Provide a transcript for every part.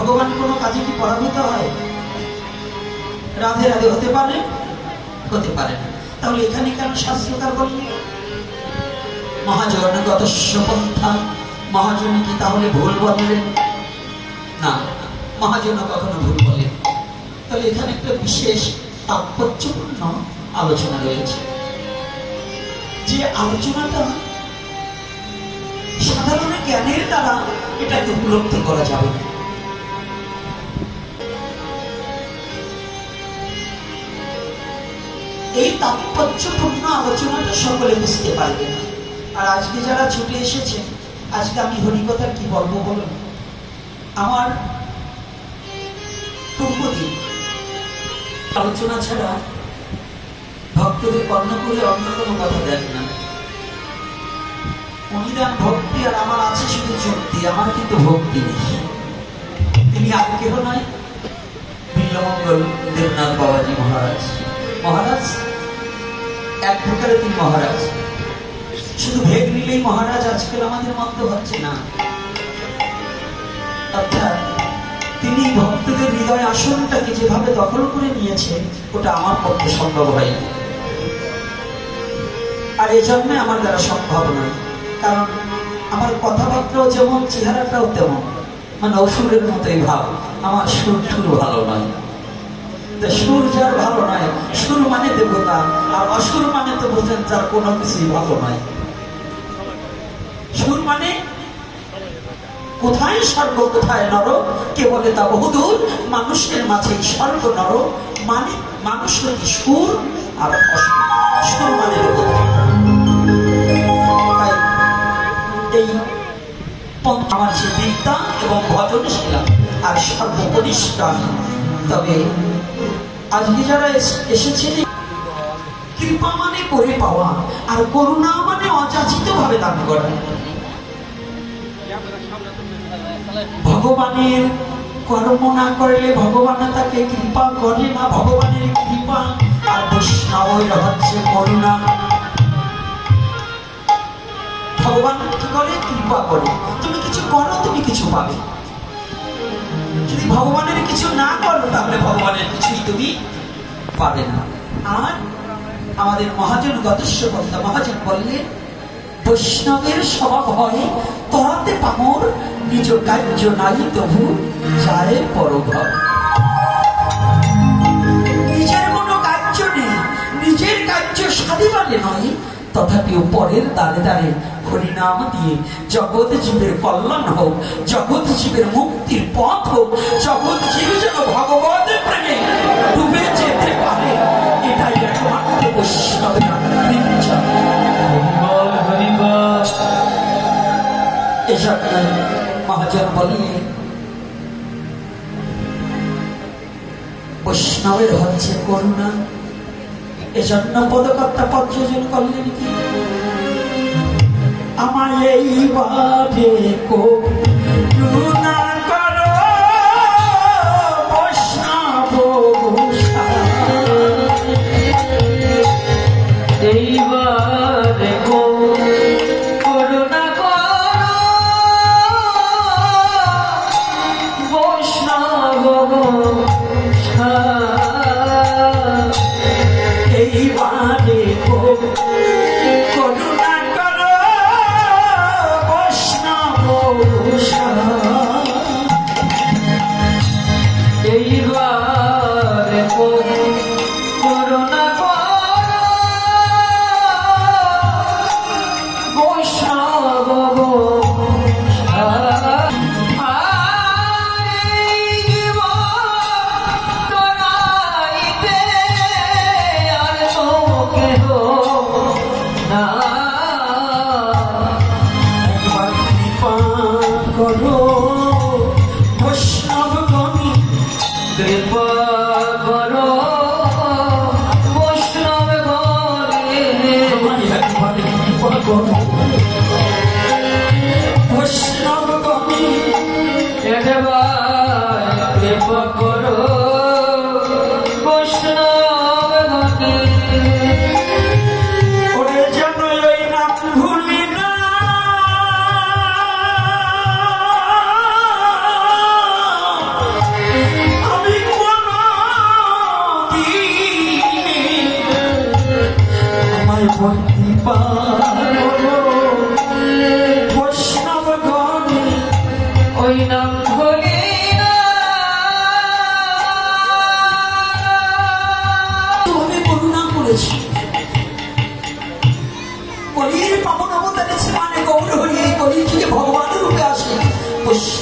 ভগবান কোনো কাজে কি পরাভূত হয়? রাধে রাধে হতে পারে? হতে পারে না। তাহলে এখানে কেন শাস্ত্রকার বললেন মহাজনগত পন্থা? মহাজন কি তাহলে ভুল বললেন না? মহাজন কখনো ভুল বলেন? তাহলে এখানে একটা বিশেষ তাৎপর্যপূর্ণ আলোচনা রয়েছে, যে আলোচনাটা সাধারণ জ্ঞানের দ্বারা এটাকে উপলব্ধি করা যাবে না। এই তাৎপর্যপূর্ণ আলোচনাটা সকলে বুঝতে পারবে না। আর আজকে যারা ছুটে এসেছেন, আজকে আমি হরিকথা কি বলবো বলুন? আমার পূর্বদিন আলোচনা ছাড়া ভক্তদের কর্ণ করে অন্য কোনো কথা দেন না। অনিদান ভক্তি, আর আমার আছে শুধু শক্তি, আমার কিন্তু ভক্তি নেই। তিনি আর কেহ নয়, বিল্লমঙ্গল দেবনাথ বাবাজি মহারাজ। মহারাজ এক প্রকারে তিনি মহারাজ, শুধু ভেগ নিলেই মহারাজ আজকাল আমাদের মধ্যে হচ্ছে না। অর্থাৎ তিনি ভক্তদের হৃদয় আসনটাকে যেভাবে দখল করে নিয়েছেন, ওটা আমার পক্ষে সম্ভব হয়নি। আর এই জন্যে আমার দ্বারা সম্ভব নয়, কারণ আমার কথাবার্তাও যেমন, চেহারাটাও তেমন, মানে অসুরের মতোই ভাব। আমার সুর ঠুর ভালো নয়। সুর যার ভালো নয়, সুর মানে দেবতা, আর অসুর মানে তো বোঝেন যার কোনো কিছুই ভালো নয়। সুর মানে কোথায় স্বর্গ কোথায় নরক, কে বলে তা বহুদূর, মানুষের মাঝে স্বর্গ নরক, মানে মানুষ হচ্ছে সুর আর অসুর। সুর মানে দেবতা। তাই এই আমার সে বিদ্যা এবং ভজনশীলা আর সর্বকনিষ্ঠ আমি। তবে আজকে যারা এসেছেন, কৃপা মানে করে পাওয়া, আর করুণা মানে অযাচিত ভাবে দান করা। ভগবানের কর্ম না করলে ভগবান তাকে কৃপা করে না। ভগবানের কৃপা আর বৈষ্ণবের হচ্ছে করুণা। ভগবান কি করে? কৃপা করে। তুমি কিছু করো, তুমি কিছু পাবে। যদি ভগবানের কিছু না করো, তাহলে ভগবানের কিছুই তুমি পাবে না। আর আমাদের মহাজন গতস্য বক্তা মহাজন বললেন, বৈষ্ণবের স্বভাব হয় তরাতে পামর, নিজ কার্য নাই তবু যায় পরঘর। নিজের কোনো কার্য নেই, নিজের কার্য সাধিবারে নয়, তথাপিও পরের দ্বারে দ্বারে হরিনাম দিয়ে জগৎ জীবের কল্যাণ হোক, জগৎ জীবের মুক্তির পথ হোক, জগৎ জীব যেন ভগবতের প্রেমে ডুবে যেতে পারে, এটাই একমাত্র বৈষ্ণবের ইচ্ছা। এসব মহাজন বললেন বৈষ্ণবের হচ্ছে করুণা। এজন্য পদকর্তা পদযোজন করলেন কি, আমায় এইবারে করুণা করো বৈষ্ণব এইবারে করুণা করো বৈষ্ণব এইবারে করুণা করো বৈষ্ণব এইবারে করুণা করো বৈষ্ণব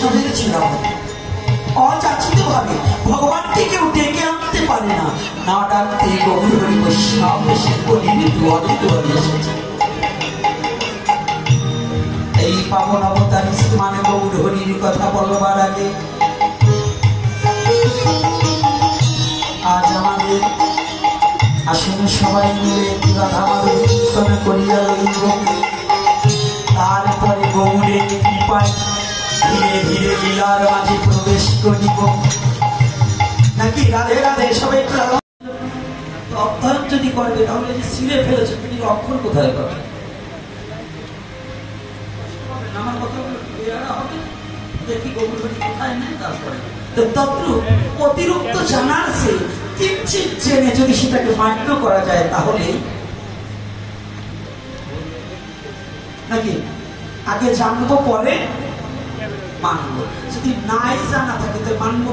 বৈষ্ণবের চূড়ামণি। অযাচিত ভাবে ভগবানকে কেউ ডেকে আনতে পারে না, না ডাকতে গৌর হরি বৈষ্ণব এসে কলির দুয়ারে দুয়ারে এসেছে। এই পাবন অবতারী শ্রীমান গৌর হরির কথা বলবার আগে আজ আমাদের আসুন সবাই মিলে রাধা মাধব কীর্তন করিয়া লইব। তারপরে গৌরের কৃপায় ধীরে ধীরে লীলার মাঝে প্রবেশ করিব। নাকি রাধে রাধে সবাই অধ্যয়ন যদি করবে তাহলে যে ছিঁড়ে ফেলেছে তিনি অক্ষর কোথায় পাবে? আমার কথাগুলো হবে দেখি গৌর হরি কোথায় নেই। তারপরে অতিরিক্ত জানার সে কিঞ্চিত জেনে যদি সেটাকে মান্য করা যায় তাহলে নাকি আগে জানবো পরে মানবো। যদি নাই জানা থাকে তো মানবো,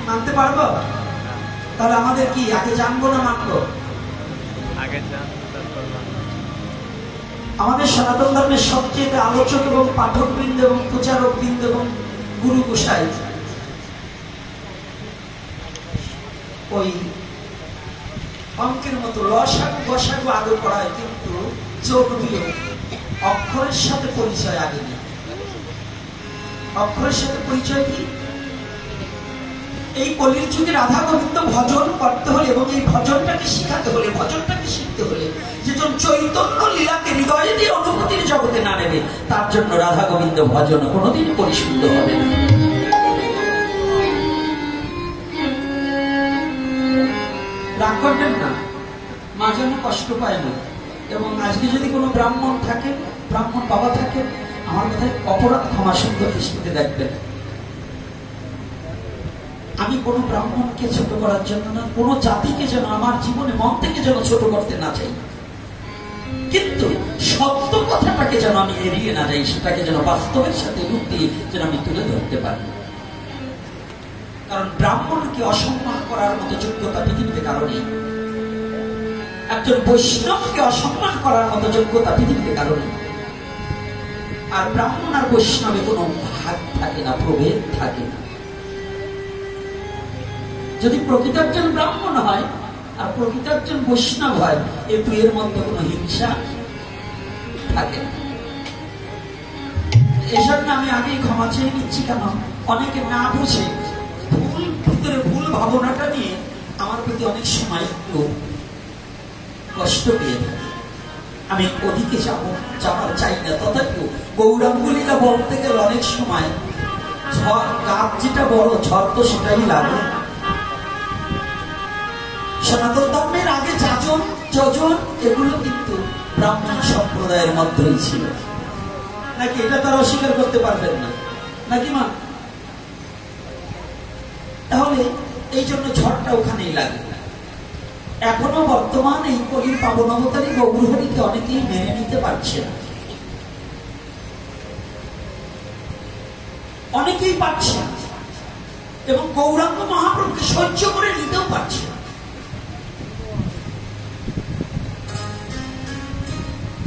মানতে পারবো? তাহলে আমাদের কি আগে জানবো না মানবো? আমাদের সনাতন ধর্মের সবচেয়ে আলোচক এবং পাঠক বৃন্দ এবং প্রচারক বৃন্দ এবং গুরু গোসাই ওই অঙ্কের মতো লসাগু গসাগু আগে পড়ায়, কিন্তু যোগ বিয়োগ অক্ষরের সাথে পরিচয় আগে নেই। অক্ষরের সাথে পরিচয় কি? এই কলির যুগে রাধা গোবিন্দ ভজন করতে হলে এবং এই ভজনটাকে শিখাতে হলে, ভজনটাকে শিখতে হলে, যেজন চৈতন্য লীলাকে হৃদয়ে দিয়ে অনুভূতির জগতে না নেবে তার জন্য রাধা গোবিন্দ ভজন কোনোদিন পরিশুদ্ধ হবে না। রাগ করবেন না, মা যেন কষ্ট পায় না। এবং আজকে যদি কোনো ব্রাহ্মণ থাকে, ব্রাহ্মণ বাবা থাকে, আমার কথায় অপরাধ ক্ষমা সুন্দর দৃষ্টিতে দেখবেন। আমি কোনো ব্রাহ্মণকে ছোট করার জন্য না, কোনো জাতিকে যেন আমার জীবনে মন থেকে যেন ছোট করতে না চাই, কিন্তু সত্য কথাটাকে যেন আমি এড়িয়ে না যাই, সেটাকে যেন বাস্তবের সাথে রূপ দিয়ে যেন আমি তুলে ধরতে পারি। কারণ ব্রাহ্মণকে অসম্মান করার মতো যোগ্যতা পৃথিবীতে কারো নেই। একজন বৈষ্ণবকে অসম্মান করার মতো যোগ্যতা পৃথিবীতে কারো নেই। আর ব্রাহ্মণ আর বৈষ্ণবে কোনো ভাগ থাকে না, প্রভেদ থাকে না। যদি প্রকৃতার্জন ব্রাহ্মণ হয় আর প্রকৃতার্জন বৈষ্ণব হয়, এই দুইয়ের মধ্যে কোনো হিংসা থাকে না। এজন্য আমি আগেই ক্ষমা চেয়ে নিচ্ছি, কেন অনেকে না বুঝে ভুল ভিতরে ভুল ভাবনাটা নিয়ে আমার প্রতি অনেক সময় একটু কষ্ট পেয়ে থাকে। আমি ওদিকে যাওয়ার চাই না, তথাপিও গৌরাঙ্গলীলা বলতে গেলে অনেক সময় ঝড়, গাছ যেটা বড় ঝড় তো সেটাই লাগে। সনাতন ধর্মের আগে যাজন যজন এগুলো কিন্তু ব্রাহ্মণ সম্প্রদায়ের মধ্যেই ছিল, নাকি? এটা তারা অস্বীকার করতে পারবেন না, নাকি মা? তাহলে এই জন্য ঝড়টা ওখানেই লাগে। এখনো বর্তমান এই কলির পাবন অবতারী গৌর হরিকে অনেকেই মেনে নিতে পারছে না, অনেকেই পারছে না, এবং গৌরাঙ্গ মহাপ্রভুকে সহ্য করে নিতেও পারছে না।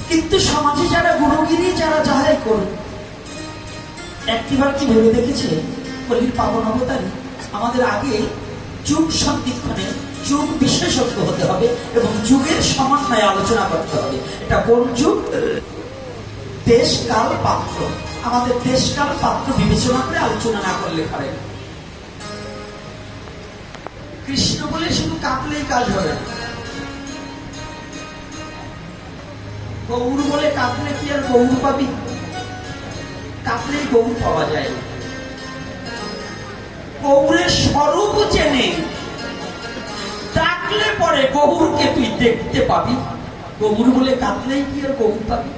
কিন্তু সমাজে যারা গুরুগিরি, যারা যাহাই করুন, একটিবার কি ভেবে দেখেছে কলির পাবন অবতারী আমাদের আগে যুগ সন্ধিক্ষণে যুগ বিশেষজ্ঞ হতে হবে এবং যুগের সমন্বয়ে আলোচনা করতে হবে। এটা কোন যুগ? দেশ কাল পাত্র। আমাদের দেশ কাল পাত্র বিবেচনা করে আলোচনা না করলে পারে না। কৃষ্ণ বলে শুধু কাঁদলেই কাজ হবে না, গৌর বলে কাঁদলে কি আর গৌর পাবি? কাঁদলেই গৌর পাওয়া যায় না। গৌরের স্বরূপ জেনে ডাকলে পরে গৌরকে তুই দেখতে পাবি। গৌর বলে কাঁদলেই কি আর গৌর পাবি?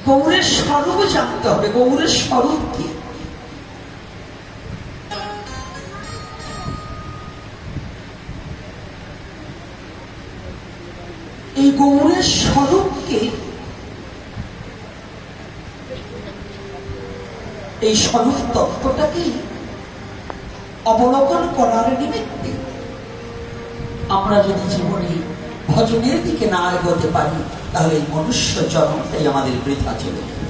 গৌরের স্বরূপ জানতে হবে। গৌরের স্বরূপ কি? এই গৌরের স্বরূপকে, এই স্বরূপ তত্ত্বটাকে অবলোকন করার নিমিত্তে আমরা যদি জীবনে ভজনের দিকে না এগোতে পারি তাহলে এই মনুষ্য জন্মটাই আমাদের বৃথা চলে যাবে।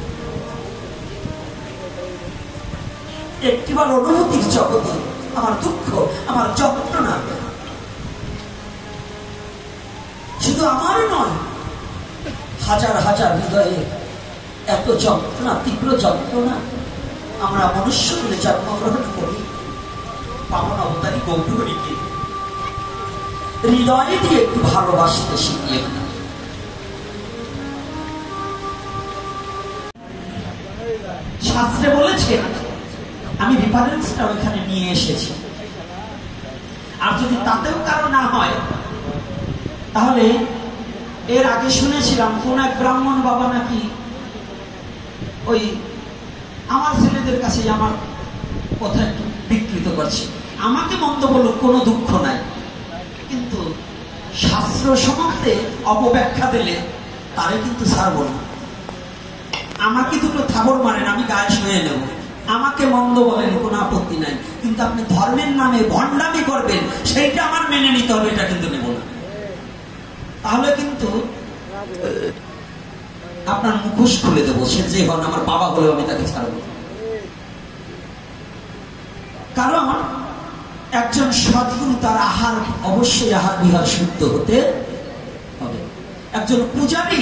একটিবার অনুভূতির জগতে আমার দুঃখ, আমার যন্ত্রণা শুধু আমার নয়, হাজার হাজার হৃদয়ে এত যন্ত্রণা, তীব্র যন্ত্রণা। আমরা মনুষ্য বলে জন্মগ্রহণ করি, পাবন অবতারী গৌরহরিকে হৃদয়ে দিয়ে একটু ভালোবাসতে শিখিয়ে না। শাস্ত্রে বলেছে, আমি রেফারেন্সটা ওইখানে নিয়ে এসেছি, আর যদি তাতেও কারো না হয় তাহলে এর আগে শুনেছিলাম কোন এক ব্রাহ্মণ বাবা নাকি ওই আমার ছেলেদের কাছে আমার কথা একটু বিকৃত করছে। আমাকে মন্দ বলুক, কোনো দুঃখ নাই, কিন্তু শাস্ত্র সম্বন্ধে অপব্যাখ্যা দিলে তারে কিন্তু ছাড়বো না। আমাকে দুটো থাবর মারেন, আমি গায়ে শুয়ে নেব। আমাকে মন্দ বলেন, কোনো আপত্তি নাই, কিন্তু আপনি ধর্মের নামে ভণ্ডামি করবেন, সেইটা আমার মেনে নিতে হবে, এটা কিন্তু নেব না। তাহলে কিন্তু আপনার মুখোশ খুলে দেবো, সে যে হন, আমার বাবা হলেও আমি তাকে ছাড়বো। কারণ একজন সদ্গুরু তার আহার অবশ্যই আহার বিহার শুদ্ধ হতে হবে। একজন পূজারী,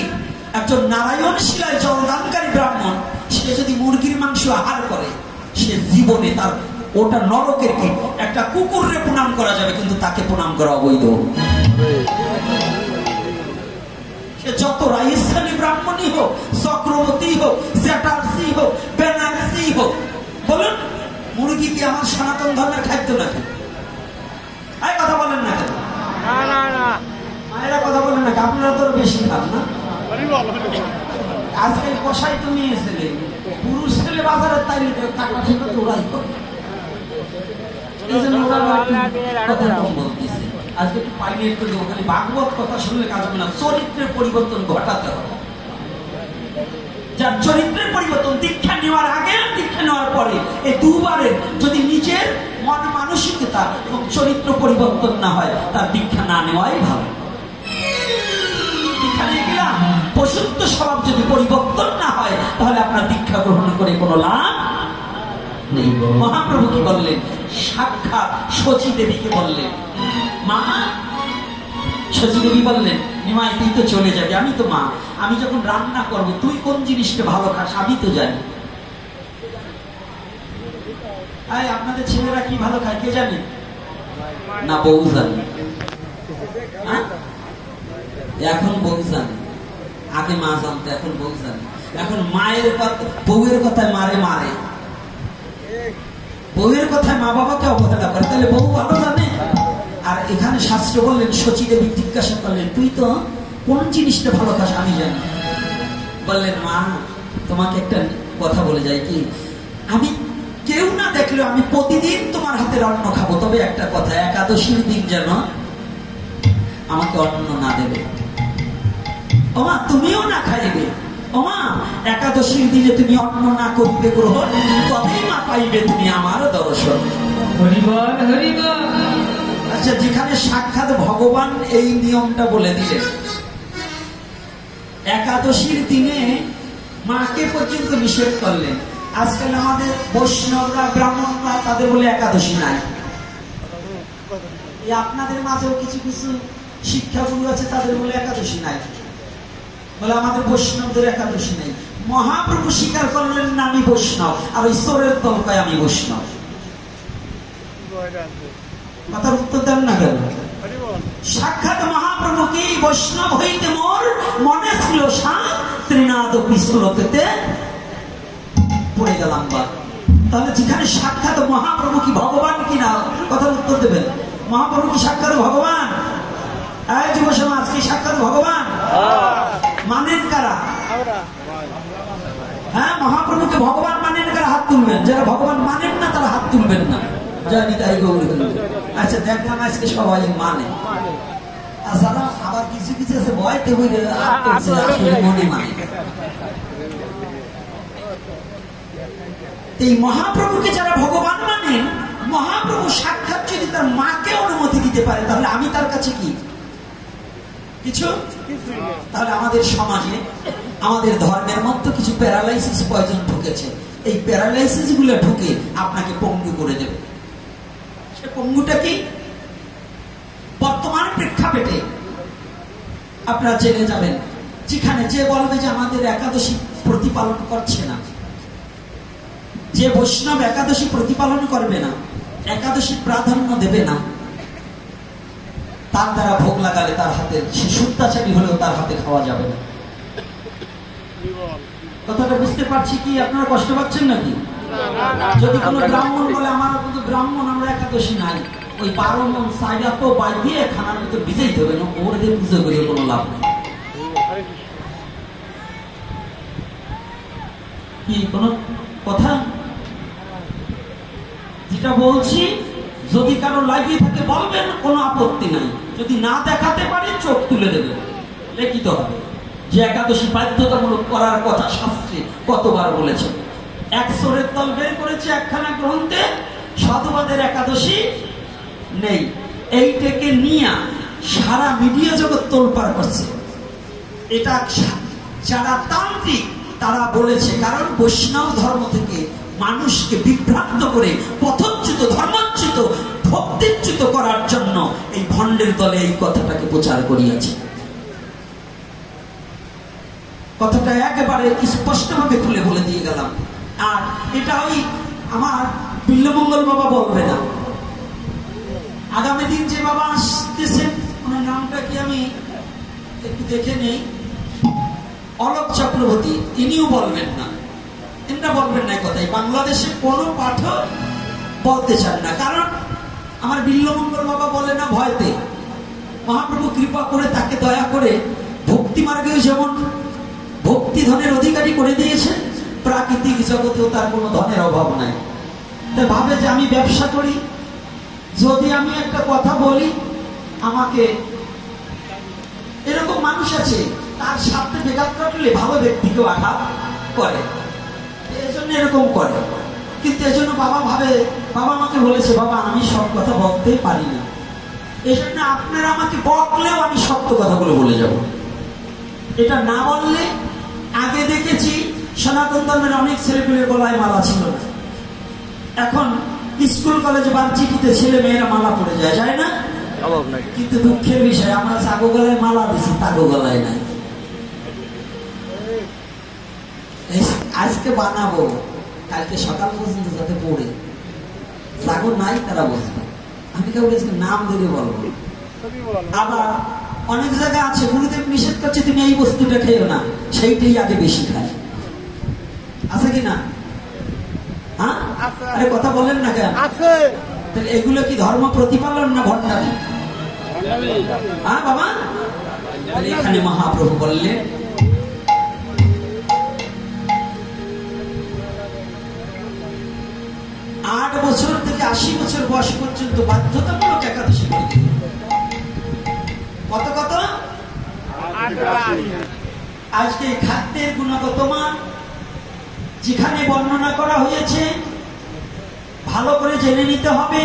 একজন নারায়ণ শিলায় জলদানকারী ব্রাহ্মণ, সে যদি মুরগির মাংস আহার করে, সে জীবনে তার ওটা নরকের কি, একটা কুকুররে প্রণাম করা যাবে, কিন্তু তাকে প্রণাম করা অবৈধ। সে যত রাজস্থানী ব্রাহ্মণই হোক, চক্রবর্তী হোক, চ্যাটার্জি হোক, ব্যানার্জি হোক, বলুন মুরগি কি আমার সনাতন ধর্মের খাদ্য নাকি? এই কথা বলেন না কেন? মায়েরা কথা বলেন না, আপনারা তো বেশি খান না। আজকাল কষাই তো মেয়ে ছেলে, পুরুষ ছেলে বাজারের তাই টাকা ঠিক ওরাই করে। এই জন্য কথা কম বলতেছে। আজকে একটু পাইলেট করে দেবো, খালি ভাগবত কথা শুনলে কাজ হবে না, চরিত্রের পরিবর্তন ঘটাতে হবে। যার চরিত্রের পরিবর্তন দীক্ষা নেওয়ার আগে, দীক্ষা নেওয়ার পরে, এই দুবারের যদি নিজের মন মানসিকতা এবং চরিত্র পরিবর্তন না হয়, তার দীক্ষা না নেওয়াই ভালো। দীক্ষা নিয়ে গেলাম, পশুত্ব স্বভাব যদি পরিবর্তন না হয়, তাহলে আপনার দীক্ষা গ্রহণ করে কোনো লাভ নেই। মহাপ্রভু কি বললেন? সাক্ষাৎ শচী দেবীকে বললেন, মা। শচী দেবী বললেন, নিমাই তুই তো চলে যাবি, আমি তো মা, আমি যখন রান্না করব তুই কোন জিনিসটা ভালো খাস আমি তো জানি। আপনাদের ছেলেরা কি ভালো খায় কে জানে? না, বউ জানে। এখন বউ জানে, আগে মা জানতো, এখন বউ জানে। এখন মায়ের কথা, বউয়ের কথায় মারে মারে, বউয়ের কথায় মা বাবাকে অবহেলা করে, তাহলে বউ ভালো জানে। আর এখানে শাস্ত্র বললেন, শচী দেবী জিজ্ঞাসা করলেন, তুই তো কোন জিনিসটা ভালো খাস আমি জানি। বললেন, মা তোমাকে একটা কথা বলে যাই কি, আমি কেউ না দেখলেও আমি প্রতিদিন তোমার হাতের অন্ন খাবো, তবে একটা কথা, একাদশীর দিন যেন আমাকে অন্ন না দেবে। ওমা তুমিও না খাইবে, ওমা একাদশীর দিনে তুমি অন্ন না করিবে গ্রহণ, তবেই মা পাইবে তুমি আমার দর্শন। হরিবল হরিবল। আচ্ছা, যেখানে সাক্ষাৎ ভগবান এই নিয়মটা বলে দিলেন, একাদশীর দিনে মাকে পর্যন্ত নিষেধ করলেন। আজকাল আমাদের বৈষ্ণবরা, ব্রাহ্মণরা, তাদের বলে একাদশী নাই। আপনাদের মাঝেও কিছু কিছু শিক্ষাগুরু আছে, তাদের বলে একাদশী নাই, বলে আমাদের বৈষ্ণবদের একাদশী নেই। মহাপ্রভু স্বীকার করলেন না আমি বৈষ্ণব, আর ওই চোরের দল কয় আমি বৈষ্ণব। কথার উত্তর দেন না কেন? সাক্ষাৎ মহাপ্রভু কি বৈষ্ণব হইতে মোর মনে ছিল সাত, ত্রিনাদ পিছলতে পড়ে গেলাম বা। তাহলে যেখানে সাক্ষাৎ মহাপ্রভু কি ভগবান কিনা, কথার উত্তর দেবেন। মহাপ্রভু কি সাক্ষাৎ ভগবান? এই যুব সমাজ, কি সাক্ষাৎ ভগবান? মানেন কারা? হ্যাঁ, মহাপ্রভুকে ভগবান মানেন কারা? হাত তুলবেন। যারা ভগবান মানেন না তারা হাত তুলবেন না। জানি তাই গৌরী। আচ্ছা, দেখলাম আজকে সবাই মানে, আর যারা আবার কিছু কিছু আছে ভয়তে মনে মানে। এই মহাপ্রভুকে যারা ভগবান মানেন, মহাপ্রভু সাক্ষাৎ যদি তার মাকে অনুমতি দিতে পারে, তাহলে আমি তার কাছে কি? কিছু। তাহলে আমাদের সমাজে আমাদের ধর্মের মধ্যে কিছু প্যারালাইসিস পয়জন ঢুকেছে। এই প্যারালাইসিস গুলো ঢুকে আপনাকে পঙ্গু করে দেবে। সে পঙ্গুটা কি? বর্তমান প্রেক্ষাপটে আপনারা জেনে যাবেন, যেখানে যে বলবে যে আমাদের একাদশী প্রতিপালন করছে না, যে বৈষ্ণব একাদশী প্রতিপালন করবে না, একাদশী প্রাধান্য দেবে না, তার দ্বারা ভোগ লাগালে তার হাতে, সে শুদ্ধাচারী হলেও তার হাতে খাওয়া যাবে না। কথাটা বুঝতে পারছি কি? আপনারা কষ্ট পাচ্ছেন নাকি? যদি কোনো ব্রাহ্মণ বলে আমার কিন্তু ব্রাহ্মণ, আমরা একাদশী নাই, ওই 12 মন সাইডা তো বাই দিয়ে খানার ভিতর ভিজেই দেবে না, ওর দিয়ে পুজো করে কোনো লাভ নেই। কি কোনো কথা? যেটা বলছি, যদি কারো লাগিয়ে থাকে বলবেন, কোনো আপত্তি নাই। যদি না দেখাতে পারে চোখ তুলে দেবেন, লিখিত হবে যে একাদশী বাধ্যতামূলক করার কথা শাস্ত্রে কতবার বলেছে। 100 তল বের করেছে একখানা গ্রন্থে, সাধুবাদের একাদশী নেই। এইটাকে নিয়ে সারা মিডিয়া জগৎ তোলপাড় করছে। এটা যারা তান্ত্রিক তারা বলেছে, কারণ বৈষ্ণব ধর্ম থেকে মানুষকে বিভ্রান্ত করে পথচ্যুত, ধর্মচ্যুত, ভক্তিচ্যুত করার জন্য এই ভণ্ডের দলে এই কথাটাকে প্রচার করিয়াছে। কথাটা একেবারে স্পষ্টভাবে খুলে বলে দিয়ে গেলাম। আর এটা ওই আমার বিল্লমঙ্গল বাবা বলবে না, আগামী দিন যে বাবা আসতেছেন, ওনার নামটা কি আমি একটু দেখে নেই, অলোক চক্রবর্তী, তিনিও বলবেন না। এটা বলবেন না কথাই, বাংলাদেশে কোনো পাঠক বলতে চান না। কারণ আমার বিল্লমঙ্গল বাবা বলে না ভয়তে, মহাপ্রভু কৃপা করে তাকে দয়া করে ভক্তি মার্গেও যেমন ভক্তি ধনের অধিকারী করে দিয়েছে, প্রাকৃতিক জগতেও তার কোনো ধনের অভাব নাই। তাই ভাবে যে আমি ব্যবসা করি, যদি আমি একটা কথা বলি আমাকে, এরকম মানুষ আছে, তার সাথে বেগাত কাটলে ভালো ব্যক্তিকেও আঘাত করে, এজন্য এরকম করে। কিন্তু এজন্য বাবা ভাবে, বাবা আমাকে বলেছে, বাবা আমি সব কথা বলতেই পারি না, এজন্য আপনারা আমাকে বকলেও আমি সত্য কথাগুলো বলে যাব। এটা না বললে, আগে দেখেছি সনাতন ধর্মের অনেক ছেলেপেলের গলায় মালা ছিল না, এখন স্কুল কলেজে বার্ষিকীতে ছেলে মেয়েরা মালা পড়ে যায়, যায় না? কিন্তু দুঃখের বিষয়, আমরা চাগো গলায় মালা দিছি, তাগো গলায় নাই। আজকে বানাবো, কালকে সকাল পর্যন্ত যাতে পড়ে, চাগো নাই তারা বুঝবে। আমি কাউকে নাম ধরে বলবো। আবার অনেক জায়গা আছে গুরুদেব নিষেধ করছে তুমি এই বস্তুটা খেয়েও না, সেইটাই আগে বেশি খায়, আছে কিনা? হ্যাঁ, আরে কথা বলেন না কেন? তাহলে এগুলো কি ধর্ম প্রতিপালন না ভণ্ডামি? হ্যাঁ বাবা, এখানে মহাপ্রভু বললেন আট বছর থেকে 80 বছর বয়স পর্যন্ত বাধ্যতামূলক একাদশী করতে। কত কত? আজকে খাদ্যের গুণগত মান যেখানে বর্ণনা করা হয়েছে ভালো করে জেনে নিতে হবে।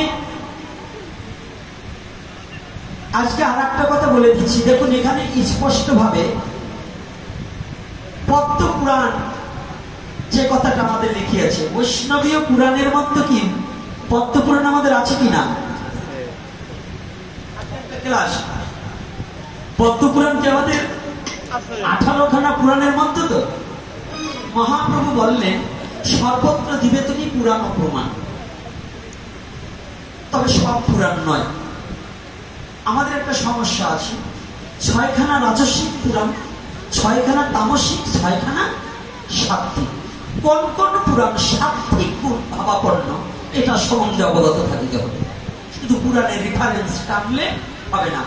আজকে আর একটা কথা বলে দিচ্ছি, দেখুন এখানে স্পষ্ট ভাবে পদ্ম পুরাণ যে কথাটা আমাদের লিখিয়েছে, বৈষ্ণবীয় পুরাণের মধ্যে কি পদ্ম পুরাণ আমাদের আছে কিনা? ক্লাস পদ্ম পুরাণ কি আমাদের 18খানা পুরাণের মধ্যে? তো মহাপ্রভু বললেন সর্বত্র দিবে তুমি পুরাণ ও প্রমাণ, তবে সব পুরাণ নয়। আমাদের একটা সমস্যা আছে, 6খানা রাজস্বিক পুরাণ, 6খানা তামসিক, 6খানা সাত্ত্বিক। কোন কোন পুরাণ সাত্ত্বিক ভাবাপন্ন এটা সম্বন্ধে অবগত থাকিতে হবে। শুধু পুরাণের রেফারেন্স টানলে হবে না।